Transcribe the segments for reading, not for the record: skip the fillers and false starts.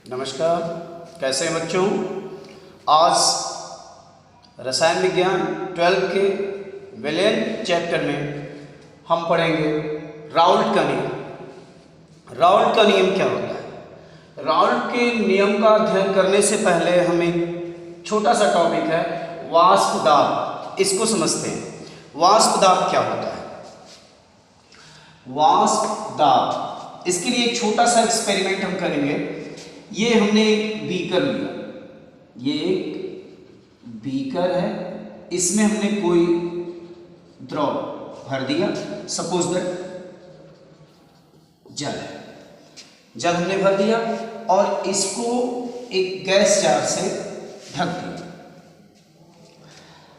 नमस्कार, कैसे हैं बच्चों। आज रसायन विज्ञान 12 के विलेन चैप्टर में हम पढ़ेंगे राउल्ट का नियम। राउल्ट का नियम क्या होता है? राउल्ट के नियम का अध्ययन करने से पहले हमें छोटा सा टॉपिक है वाष्प दाब, इसको समझते हैं। वाष्प दाब क्या होता है? वाष्प दाब, इसके लिए एक छोटा सा एक्सपेरिमेंट हम करेंगे। ये हमने एक बीकर लिया, ये एक बीकर है, इसमें हमने कोई द्रव भर दिया, सपोज दैट जल है, जल हमने भर दिया और इसको एक गैस जार से ढक दिया।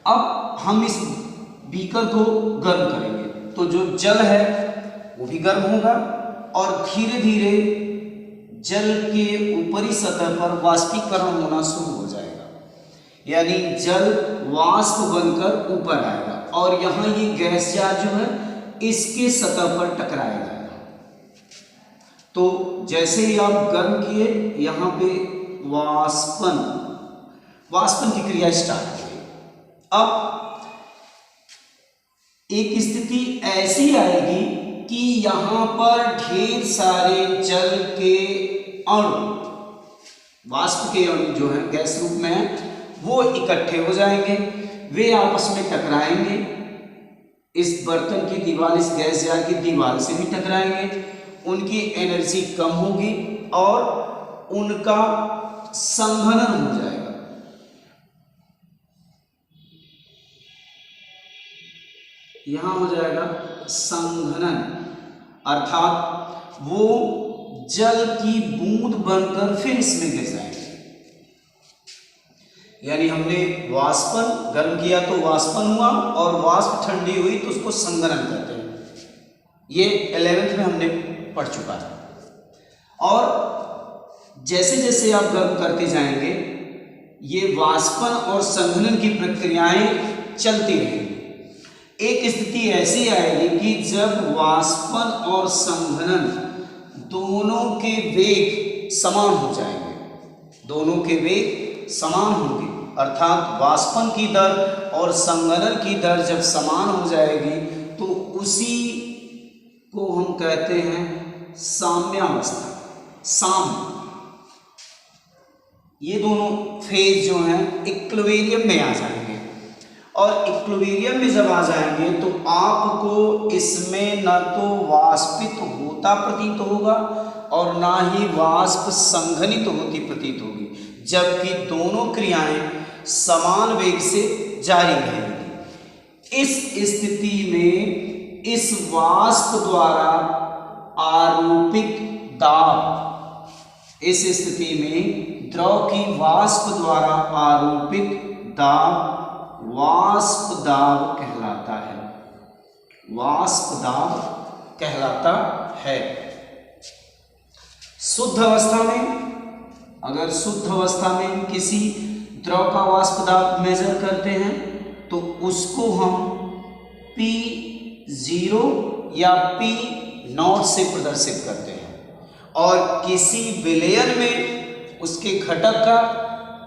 अब हम इस बीकर को गर्म करेंगे तो जो जल है वो भी गर्म होगा और धीरे धीरे जल के ऊपरी सतह पर वाष्पीकरण होना शुरू हो जाएगा, यानी जल वाष्प बनकर ऊपर आएगा और यहाँ ये गैस जार जो है इसके सतह पर टकराएगा। तो जैसे ही आप गर्म किए, यहाँ पे वाष्पन की क्रिया स्टार्ट हो गई। अब एक स्थिति ऐसी आएगी कि यहाँ पर ढेर सारे जल के अणु, वाष्प के अणु जो है गैस रूप में है, वो इकट्ठे हो जाएंगे, वे आपस में टकराएंगे। इस बर्तन की दीवार, इस गैस जार की दीवार से भी टकराएंगे, उनकी एनर्जी कम होगी और उनका संघनन हो जाएगा। यहां हो जाएगा संघनन, अर्थात वो जल की बूंद बनकर फिर इसमें गिर जाएंगे। यानी हमने वाष्पन गर्म किया तो वाष्पन हुआ और वाष्प ठंडी हुई तो उसको संघनन कहते हैं। ये 11th में हमने पढ़ चुका है। और जैसे जैसे आप गर्म करते जाएंगे ये वाष्पन और संघनन की प्रक्रियाएं चलती रहेंगी। एक स्थिति ऐसी आएगी कि जब वाष्पन और संघनन दोनों के वेग समान हो जाएंगे, दोनों के वेग समान होंगे, अर्थात वाष्पन की दर और संघनन की दर जब समान हो जाएगी तो उसी को हम कहते हैं साम्यावस्था, साम्य। ये दोनों फेज जो हैं इक्विलिब्रियम में आ जाएंगे और इक्विलिब्रियम में जब आ जाएंगे तो आपको इसमें न तो वाष्पित होता प्रतीत होगा और ना ही वाष्प संघनित होती प्रतीत होगी, जबकि दोनों क्रियाएं समान वेग से जारी रहेंगी। इस स्थिति में इस वाष्प द्वारा आरोपित दाब, इस स्थिति में द्रव की वाष्प द्वारा आरोपित दाब वाष्प दाब कहलाता है, वाष्प दाब कहलाता है। शुद्ध अवस्था में, अगर शुद्ध अवस्था में किसी द्रव का वाष्प दाब मेजर करते हैं तो उसको हम P0 या P0 से प्रदर्शित करते हैं और किसी विलयन में उसके घटक का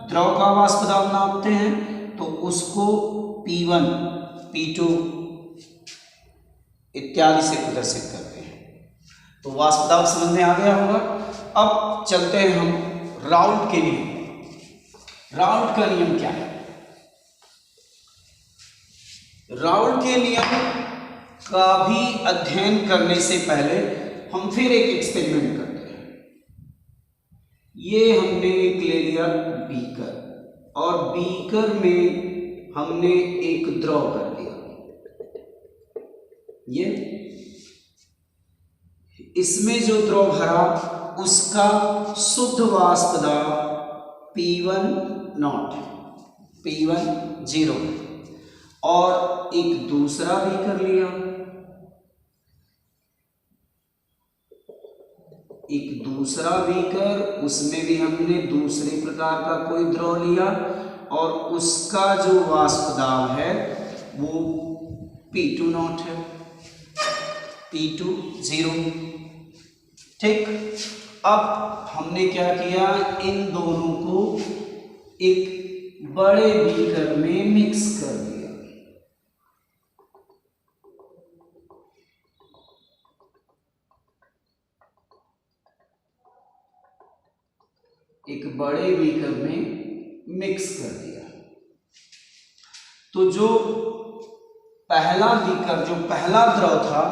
द्रव का वाष्प दाब नापते हैं तो उसको P1, P2 इत्यादि से प्रदर्शित करते हैं। तो वाष्प दाब समझ में आ गया होगा। अब चलते हैं हम राउल्ट के नियम। राउल्ट का नियम क्या है? राउल्ट के नियम का भी अध्ययन करने से पहले हम फिर एक एक्सपेरिमेंट करते हैं। ये हमने एक ले लिया बीकर और बीकर में हमने एक द्रव कर लिया। ये इसमें जो द्रव भरा उसका शुद्ध वाष्प दाब P10 और एक दूसरा बीकर लिया, एक दूसरा बीकर, उसमें भी हमने दूसरे प्रकार का कोई द्रव लिया और उसका जो वाष्प दाब है वो P20 है, P20। ठीक, अब हमने क्या किया, इन दोनों को एक बड़े बीकर में मिक्स कर दिया। एक बड़े बीकर में मिक्स कर दिया। तो जो पहला बीकर, जो पहला द्रव था,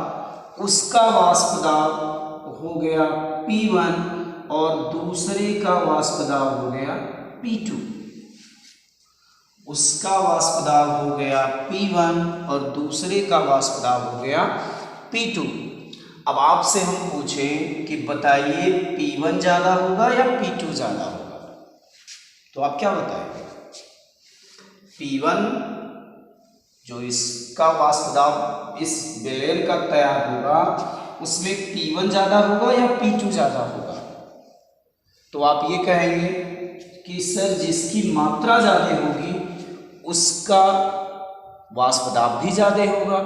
उसका वाष्प दाब हो गया P1 और दूसरे का वाष्प दाब हो गया P2। उसका वाष्प दाब हो गया P1 और दूसरे का वाष्प दाब हो गया P2। अब आपसे हम पूछें कि बताइए P1 ज़्यादा होगा या P2 ज़्यादा होगा, तो आप क्या बताएंगे? P1 जो इसका वाष्प दाब इस विलयन का तैयार होगा, उसमें P1 ज़्यादा होगा या P2 ज़्यादा होगा? तो आप ये कहेंगे कि सर जिसकी मात्रा ज़्यादा होगी उसका वाष्प दाब भी ज़्यादा होगा।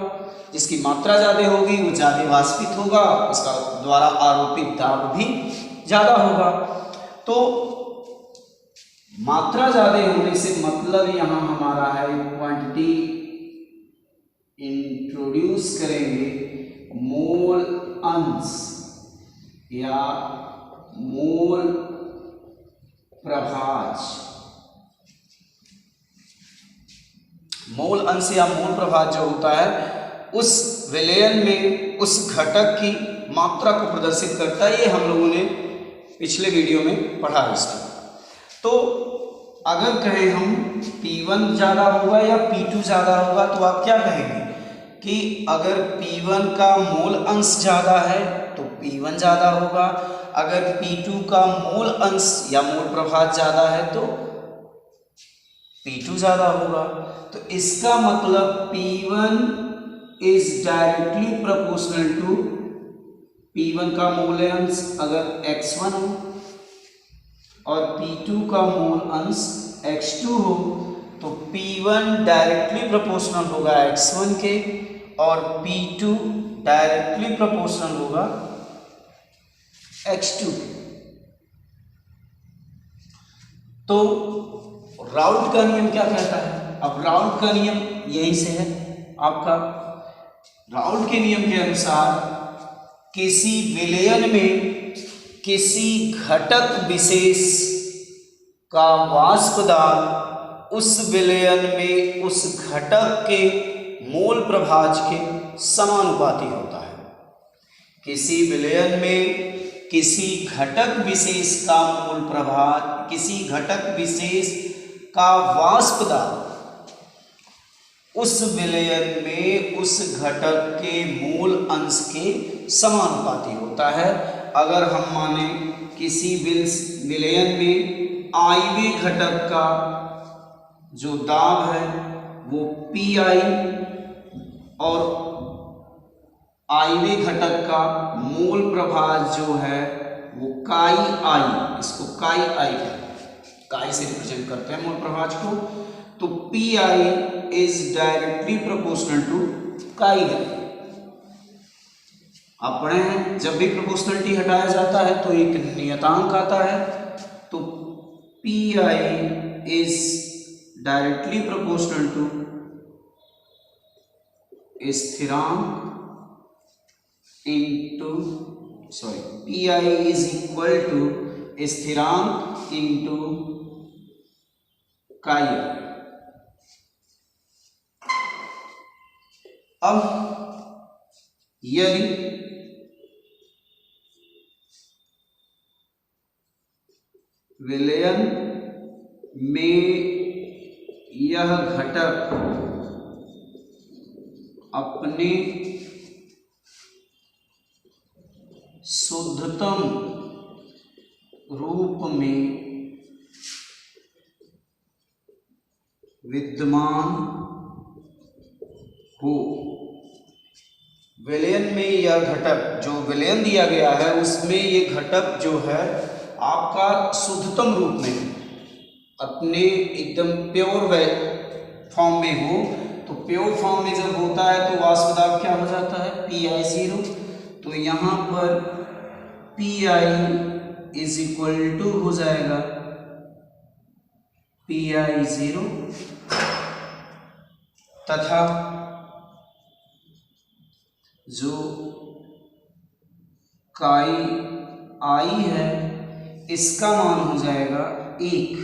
जिसकी मात्रा ज़्यादा होगी वो ज़्यादा वाष्पित होगा, उसका द्वारा आरोपित दाब भी ज़्यादा होगा। तो मात्रा ज़्यादा होने से मतलब यहाँ हमारा है क्वांटिटी इंट्रोड्यूस करेंगे मोल अंश या मोल प्रभाज। मोल अंश या मोल प्रभाज जो होता है उस विलयन में उस घटक की मात्रा को प्रदर्शित करता है। ये हम लोगों ने पिछले वीडियो में पढ़ा है इसका। तो अगर कहें हम P1 ज़्यादा होगा या P2 ज़्यादा होगा, तो आप क्या कहेंगे कि अगर P1 का मोल अंश ज़्यादा है तो P1 ज़्यादा होगा, अगर P2 का मोल अंश या मोल प्रभाज ज़्यादा है तो P2 ज़्यादा होगा। तो इसका मतलब P1 is directly proportional to P1 का मोल अंश अगर x1 हो और P2 का मोल अंश x2 हो, तो P1 डायरेक्टली प्रोपोर्शनल होगा x1 के और P2 डायरेक्टली प्रोपोर्शनल होगा x2। तो राउल्ट का नियम क्या कहता है? अब राउल्ट का नियम यहीं से है आपका। राउल्ट के नियम के अनुसार किसी विलयन में किसी घटक विशेष का वाष्प दाब उस विलयन में उस घटक के मोल प्रभाज के समानुपाती होता है। किसी विलयन में किसी घटक विशेष का मोल प्रभाज, किसी घटक विशेष का वाष्प दाब उस विलयन में उस घटक के मूल अंश के समानुपाती होता है। अगर हम माने किसी विलयन में आयवीय घटक का जो दाब है वो Pi और आयवीय घटक का मूल प्रभाज जो है वो Chi, इसको Chi काई से रिप्रेजेंट करते हैं मूल प्रभाज को। तो Pi is directly proportional to Chi है। आप पढ़े हैं जब भी प्रोपोर्शनलिटी हटाया जाता है तो एक नियतांक आता है। तो Pi is directly proportional to स्थिरांक into Pi is equal to स्थिरांक इंटू Chi। अब यदि विलयन में यह घटक अपने शुद्धतम रूप में विद्यमान हो, विलयन में यह घटक जो विलयन दिया गया है उसमें ये घटक जो है आपका शुद्धतम रूप में अपने एकदम प्योर फॉर्म में हो, तो प्योर फॉर्म में जब होता है तो वाष्प दाब क्या हो जाता है Pi0। तो यहाँ पर Pi इज इक्वल टू हो जाएगा PI0 तथा जो काई आई है इसका मान हो जाएगा 1।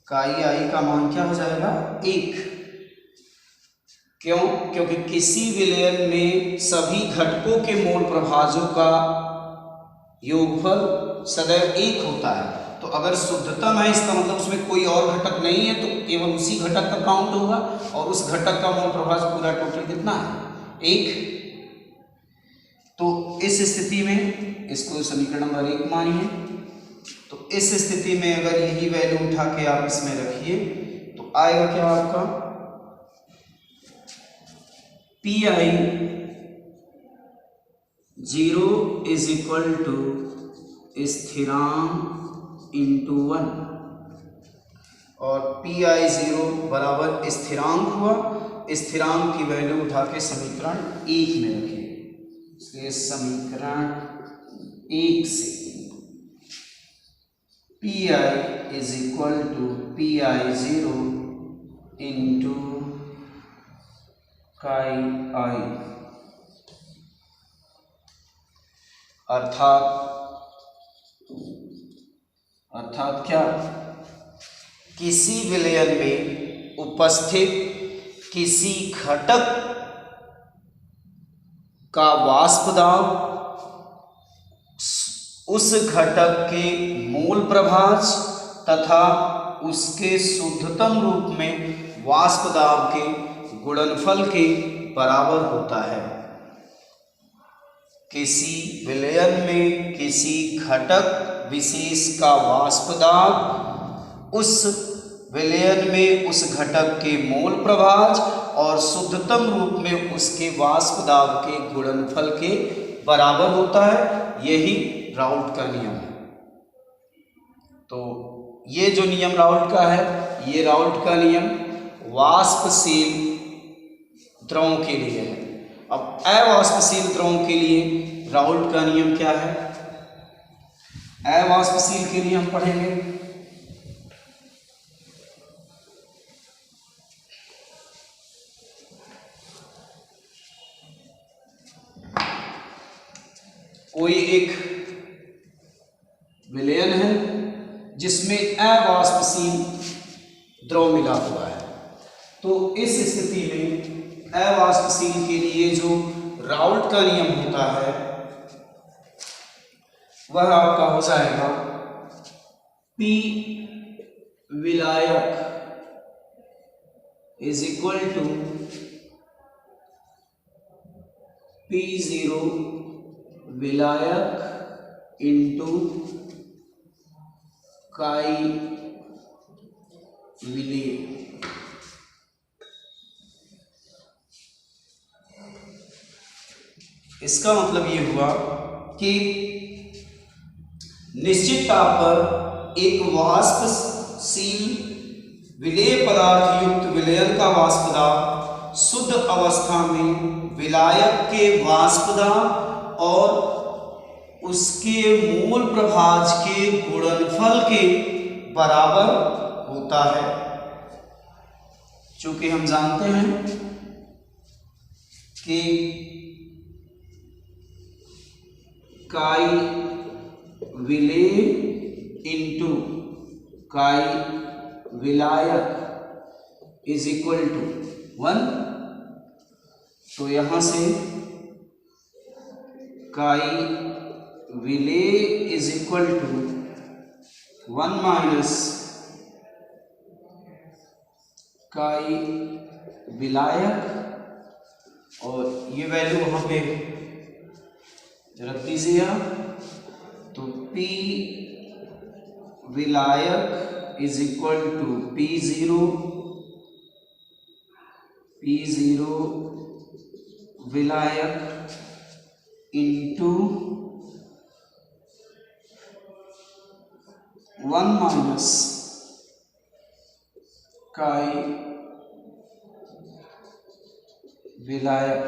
काई आई का मान क्या हो जाएगा 1। क्यों? क्योंकि किसी विलयन में सभी घटकों के मोल प्रभाजों का योगफल सदैव 1 होता है। तो अगर शुद्धतम है इसका मतलब उसमें कोई और घटक नहीं है, तो केवल उसी घटक का काउंट होगा और उस घटक का मोल प्रभाज पूरा टोटल कितना है 1। तो इस स्थिति में इसको समीकरण नंबर 1 मानिए। तो इस स्थिति में अगर यही वैल्यू उठा के आप इसमें रखिए तो आएगा क्या आपका PI0 इज इक्वल टू स्थिरांक इंटू 1 और PI0 बराबर स्थिरांक हुआ। स्थिरांक की वैल्यू उठा के समीकरण 1 में रखिए। इसलिए समीकरण 1 से PI is equal to PI0 into chi i, अर्थात क्या, किसी विलयन में उपस्थित किसी घटक का वाष्प दाब उस घटक के मोल प्रभाज तथा उसके शुद्धतम रूप में वाष्प दाब के गुणनफल के बराबर होता है। किसी विलयन में किसी घटक विशेष का वाष्प दाब उस विलयन में उस घटक के मोल प्रभाज और शुद्धतम रूप में उसके वाष्प दाब के गुणनफल के बराबर होता है। यही राउल्ट का नियम है। तो ये जो नियम राउल्ट का है, ये राउल्ट का नियम वाष्पशील द्रवों के लिए है। अब अवाष्पशील द्रवों के लिए राउल्ट का नियम क्या है? अवाष्पशील के लिए हम पढ़ेंगे कोई एक विलयन है जिसमें अवाष्पशील द्रव मिला हुआ है, तो इस स्थिति में अवाष्पशील के लिए जो राउल्ट का नियम होता है वह आपका हो जाएगा P विलायक इज इक्वल टू P0 विलायक इंटू काई विलेय। इसका मतलब ये हुआ कि निश्चित ताप पर एक वाष्पशील विलेय पदार्थ युक्त विलयन का वाष्प दाब शुद्ध अवस्था में विलायक के वाष्प दाब और उसके मूल प्रभाज के गुणनफल के बराबर होता है। चूंकि हम जानते हैं कि काई विलेय इंटू काई विलायक इज इक्वल टू 1, तो यहां से काई विलेय इज इक्वल टू 1 माइनस काई विलायक, और ये वैल्यू वहां पे रख दीजिए आप। तो P विलायक इज इक्वल टू P0 विलायक इंटू 1 माइनस काई विलायक।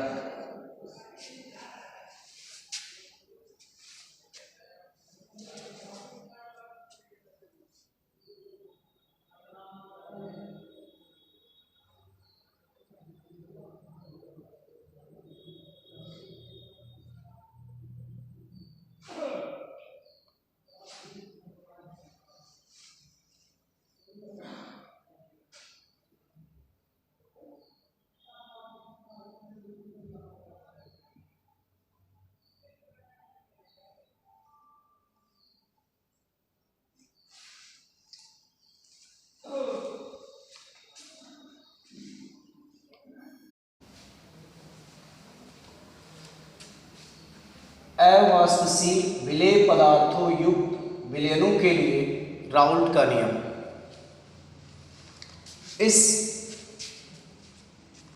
अवाष्पशील विलेय पदार्थों युक्त विलयनों के लिए राउल्ट का नियम। इस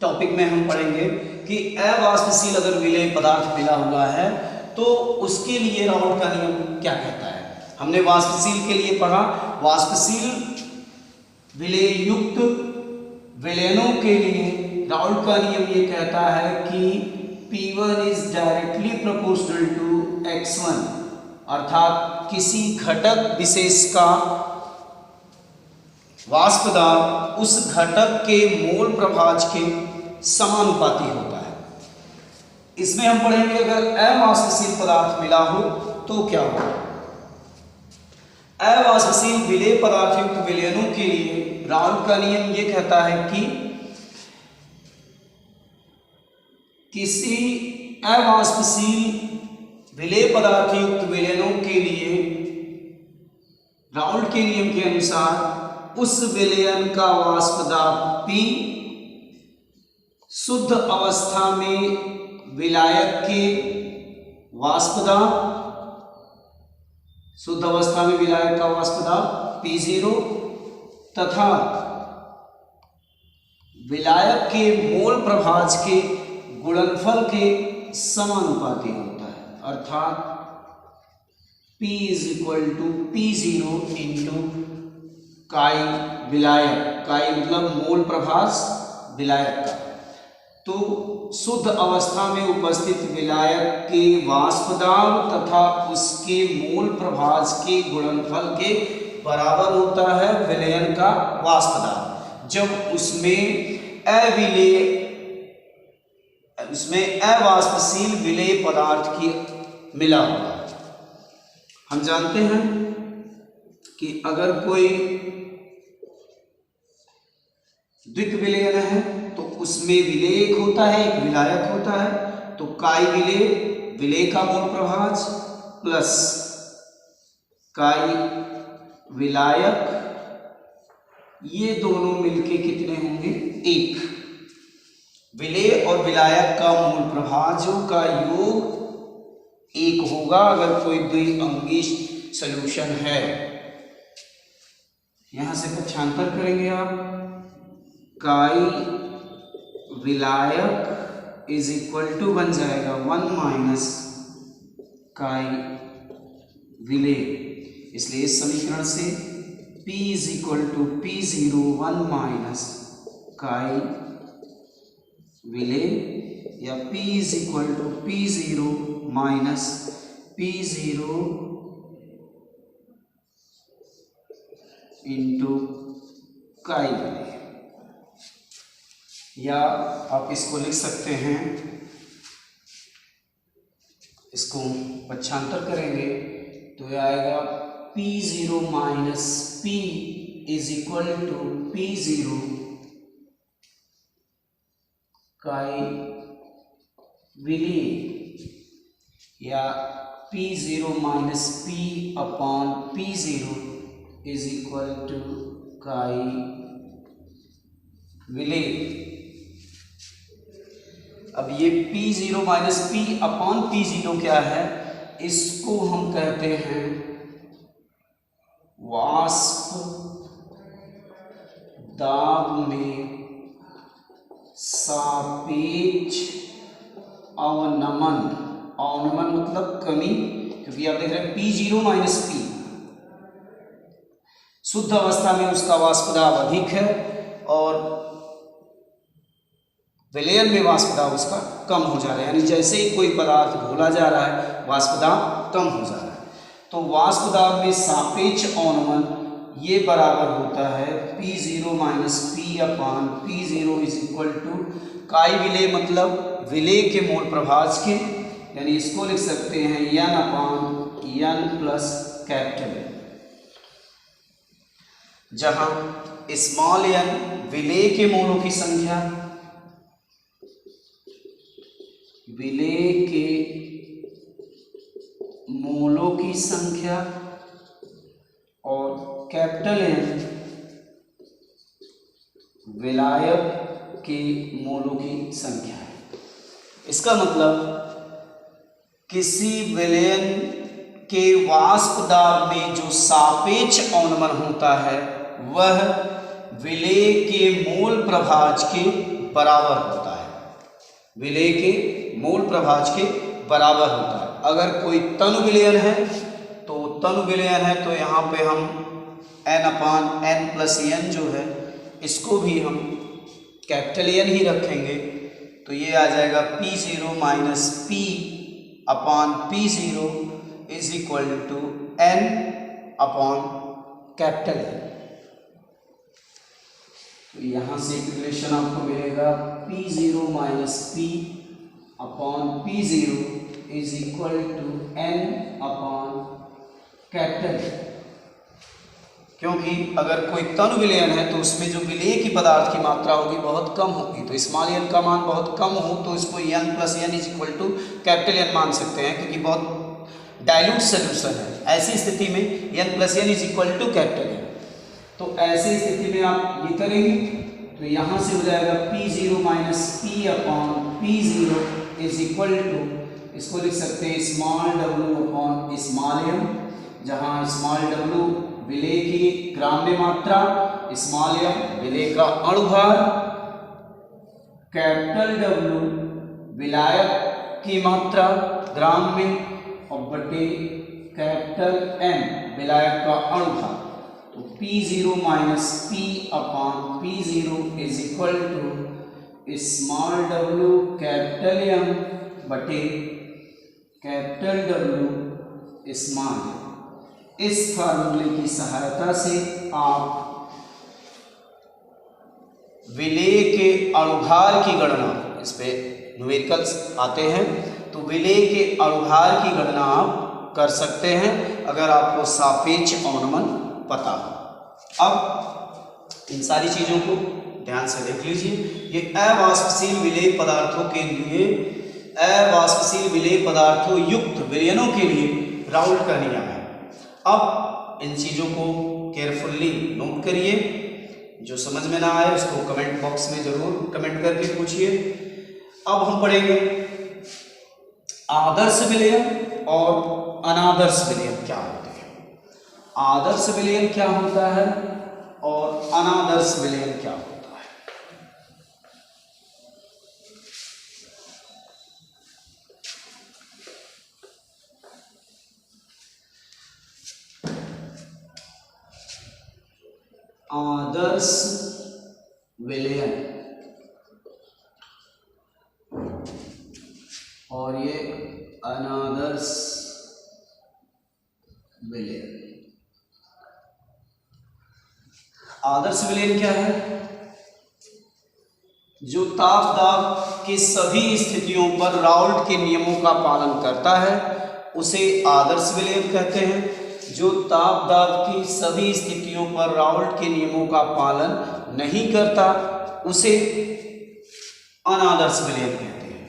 टॉपिक में हम पढ़ेंगे कि अवाष्पशील अगर विलेय पदार्थ मिला हुआ है तो उसके लिए राउल्ट का नियम क्या कहता है। हमने वाष्पशील के लिए पढ़ा, वाष्पशील विलेय युक्त विलयनों के लिए राउल्ट का नियम ये कहता है कि P1 is directly proportional to X1, अर्थात किसी घटक विशेष का वाष्प दाब उस घटक के मोल प्रभाज के समानुपाती होता है। इसमें हम पढ़ेंगे अगर अवाष्पशील पदार्थ मिला हो तो क्या होगा। अवाष्पशील विलेय पदार्थ युक्त विलयनों के लिए राउल्ट का नियम ये कहता है कि किसी अवाष्पशील विलेय पदार्थ युक्त विलयनों के लिए राउल्ट के नियम के अनुसार उस विलयन का वाष्प दाब P शुद्ध अवस्था में विलायक के वाष्प दाब, शुद्ध अवस्था में विलायक का वाष्प दाब P0 तथा विलायक के मोल प्रभाज के गुणनफल के समानुपाती होता है, अर्थात P is equal to P0 into chi विलायक, काई मतलब मोल प्रभाज विलायक का। तो शुद्ध अवस्था में उपस्थित विलायक के वाष्प दाब तथा उसके मूल प्रभाज के गुणनफल के बराबर होता है विलयन का वाष्प दाब। जब उसमें अवाष्पशील विलेय पदार्थ की मिला हुआ है। हम जानते हैं कि अगर कोई द्विक विलयन है तो उसमें विलेय एक होता है, एक विलायक होता है। तो काई विलेय का मोल प्रभाज प्लस काई विलायक, ये दोनों मिलके कितने होंगे, एक। विलेय और विलायक का मूल प्रभाजों का योग एक होगा अगर कोई द्विअंगी सॉल्यूशन है। यहां से पक्षांतर करेंगे आप, काई विलायक इज इक्वल टू बन जाएगा 1 माइनस काई विलेय। इसलिए इस समीकरण से P is equal to P0 1 minus chi विलेय या P is equal to P0 minus P0 into chi विलेय। या आप इसको लिख सकते हैं, इसको पक्षांतर करेंगे तो यह आएगा P0 minus P is equal to P0 chi विलेय या P0 minus P upon P0 is equal to chi विलेय। अब ये P0 minus P upon P0 क्या है, इसको हम कहते हैं वाष्प दाब में सापेक्ष अवनमन। अवनमन मतलब कमी, क्योंकि आप देख रहे हैं P0 माइनस P, शुद्ध अवस्था में उसका वाष्प दाब अधिक है और विलयन में वाष्प दाब उसका कम हो जा रहा है। यानी जैसे ही कोई पदार्थ घोला जा रहा है वाष्प दाब कम हो जा रहा है। तो वाष्प दाब में सापेक्ष अवनमन ये बराबर होता है P0 minus P upon P0 is equal to chi विलेय मतलब विलेय के मोल प्रभाज के, यानी इसको लिख सकते हैं N अपान N प्लस कैपिटल N, जहां स्मॉल n विलेय के मोलों की संख्या, विलेय के मोलों की संख्या और कैपिटल N विलायक के मोलों की संख्या है। इसका मतलब किसी विलयन के वाष्प दाब में जो सापेक्ष अवनमन होता है वह विलेय के मूल प्रभाज के बराबर होता है। विलेय के मूल प्रभाज के बराबर होता है। अगर कोई तनु विलयन है तो यहाँ पे हम n/n+n जो है इसको भी हम कैपिटल N ही रखेंगे, तो ये आ जाएगा P0 minus P/P0 is equal to n/N। तो यहाँ से एक रिलेशन आपको मिलेगा P0 minus P/P0 is equal to n/N। क्योंकि अगर कोई तनु विलयन है तो उसमें जो विलेय की पदार्थ की मात्रा होगी बहुत कम होगी, तो स्मॉल n का मान बहुत कम हो तो इसको n+n is equal to capital N मान सकते हैं, क्योंकि बहुत डाइल्यूट सोल्यूशन है। ऐसी स्थिति में n+n is equal to capital N। तो ऐसी स्थिति में आप ये करेंगे तो यहाँ से हो जाएगा P0 minus P/P0 is equal to, इसको लिख सकते हैं स्मॉल w स्मॉल m, जहाँ स्मॉल w विलेय की ग्राम्य मात्रा, स्मॉल m विलेय का अणुभार, कैपिटल W विलायक की मात्रा ग्राम में और बटे कैपिटल N विलायक का अणुभार। तो P0 minus P/P0 is equal to small w capital M बटे कैपिटल W स्मॉल m। इस फार्मूले की सहायता से आप विलेय के अणुभार की गणना, इस पे न्यूमेरिकल्स आते हैं, तो विलेय के अणुभार की गणना आप कर सकते हैं अगर आपको सापेक्ष अवनमन पता हो। अब इन सारी चीजों को ध्यान से देख लीजिए। ये अवाष्पशील विलेय पदार्थों के लिए, अवाष्पशील विलेय पदार्थों युक्त विलयनों के लिए राउल्ट का नियम है। अब इन चीजों को केयरफुल्ली नोट करिए, जो समझ में ना आए उसको कमेंट बॉक्स में जरूर कमेंट करके पूछिए। अब हम पढ़ेंगे आदर्श विलयन और अनादर्श विलयन क्या होते हैं। आदर्श विलयन क्या होता है और अनादर्श विलयन क्या होता है। आदर्श विलयन और ये अनादर्श विलयन। आदर्श विलयन क्या है? जो ताप दाब की सभी स्थितियों पर राउल्ट के नियमों का पालन करता है उसे आदर्श विलयन कहते हैं। जो ताप दाब की सभी स्थितियों पर राउल्ट के नियमों का पालन नहीं करता उसे अनादर्श विलयन कहते हैं।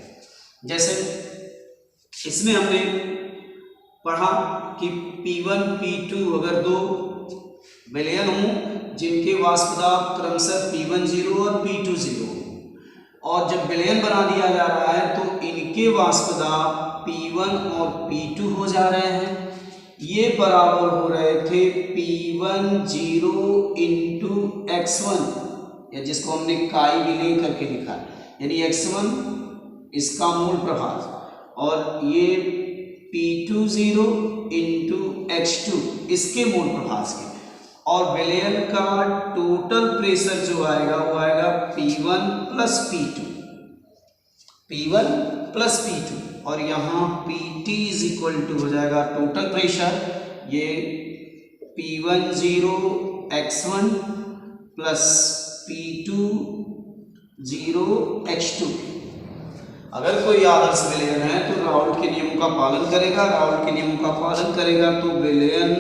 जैसे इसमें हमने पढ़ा कि P1 P2 अगर दो विलयन हों जिनके वाष्प दाब क्रमशः P10 और P20 हो, और जब विलयन बना दिया जा रहा है तो इनके वाष्प दाब P1 और P2 हो जा रहे हैं। ये बराबर हो रहे थे P10 × x1, या जिसको हमने काई विलय करके लिखा, यानी x1 इसका मूल प्रभाज, और ये P20 × x2 इसके मूल प्रभाज के, और विलयन का टोटल प्रेशर जो आएगा वो आएगा P1 + P2, और यहाँ PT इज इक्वल टू हो जाएगा टोटल प्रेशर, ये P10 x1 + P20 x2। अगर कोई आदर्श विलयन है तो राउल्ट के नियमों का पालन करेगा। राउल्ट के नियमों का पालन करेगा तो विलयन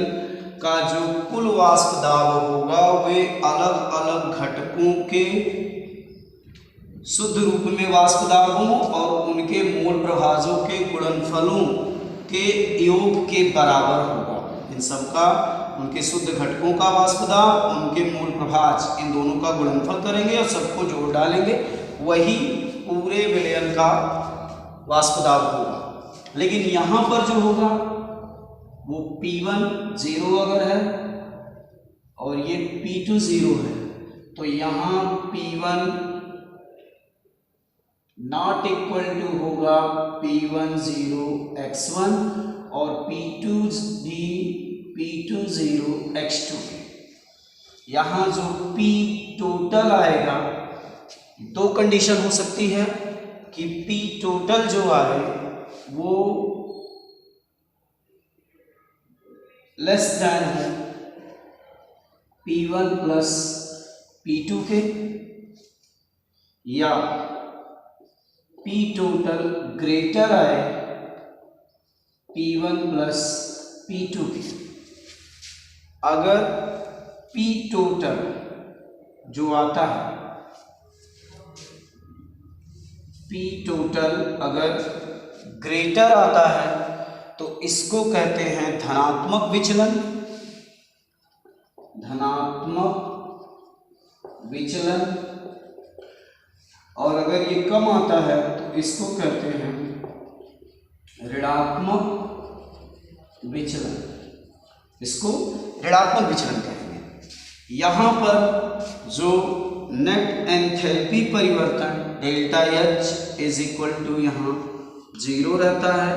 का जो कुल वाष्प दाब होगा वे अलग अलग घटकों के शुद्ध रूप में वाष्प दाब हों और उनके मूल प्रभाजों के गुणनफलों के योग के बराबर होगा। इन सबका, उनके शुद्ध घटकों का वाष्प दाब, उनके मूल प्रभाज, इन दोनों का गुणनफल करेंगे और सबको जोड़ डालेंगे, वही पूरे विलयन का वाष्प दाब होगा। लेकिन यहां पर जो होगा वो P1 0 अगर है और ये P2 0 है, तो यहां P1 नॉट इक्वल टू होगा P1 0 x1 और P2 0 x2। यहां जो P टोटल आएगा, दो कंडीशन हो सकती है कि P टोटल जो आए वो लेस देन है P1 प्लस P2 के, या P टोटल ग्रेटर आए P1 प्लस P2 के। अगर P टोटल जो आता है, P टोटल अगर ग्रेटर आता है तो इसको कहते हैं धनात्मक विचलन। धनात्मक विचलन। और अगर ये कम आता है तो इसको कहते हैं ऋणात्मक विचलन। इसको ऋणात्मक विचलन कहेंगे। यहां पर जो नेट एंथैल्पी परिवर्तन delta H is equal to यहाँ 0 रहता है,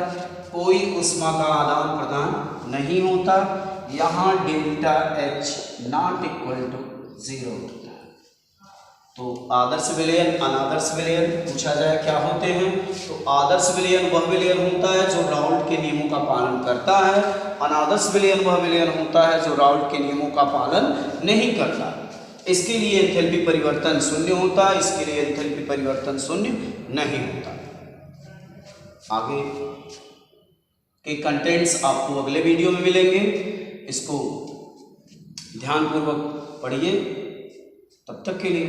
कोई ऊष्मा का आदान प्रदान नहीं होता। यहाँ delta H not equal to 0 होता है। तो आदर्श विलयन, अनादर्श विलयन पूछा जाए क्या होते हैं, तो आदर्श विलयन वह विलयन होता है जो राउल्ट के नियमों का पालन करता है। अनादर्श विलयन वह विलयन होता है जो राउल्ट के नियमों का पालन नहीं करता। इसके लिए एंथैल्पी परिवर्तन शून्य होता है, इसके लिए एंथैल्पी परिवर्तन शून्य नहीं होता। आगे के कंटेंट्स आपको अगले वीडियो में मिलेंगे, इसको ध्यानपूर्वक पढ़िए। तब तक के लिए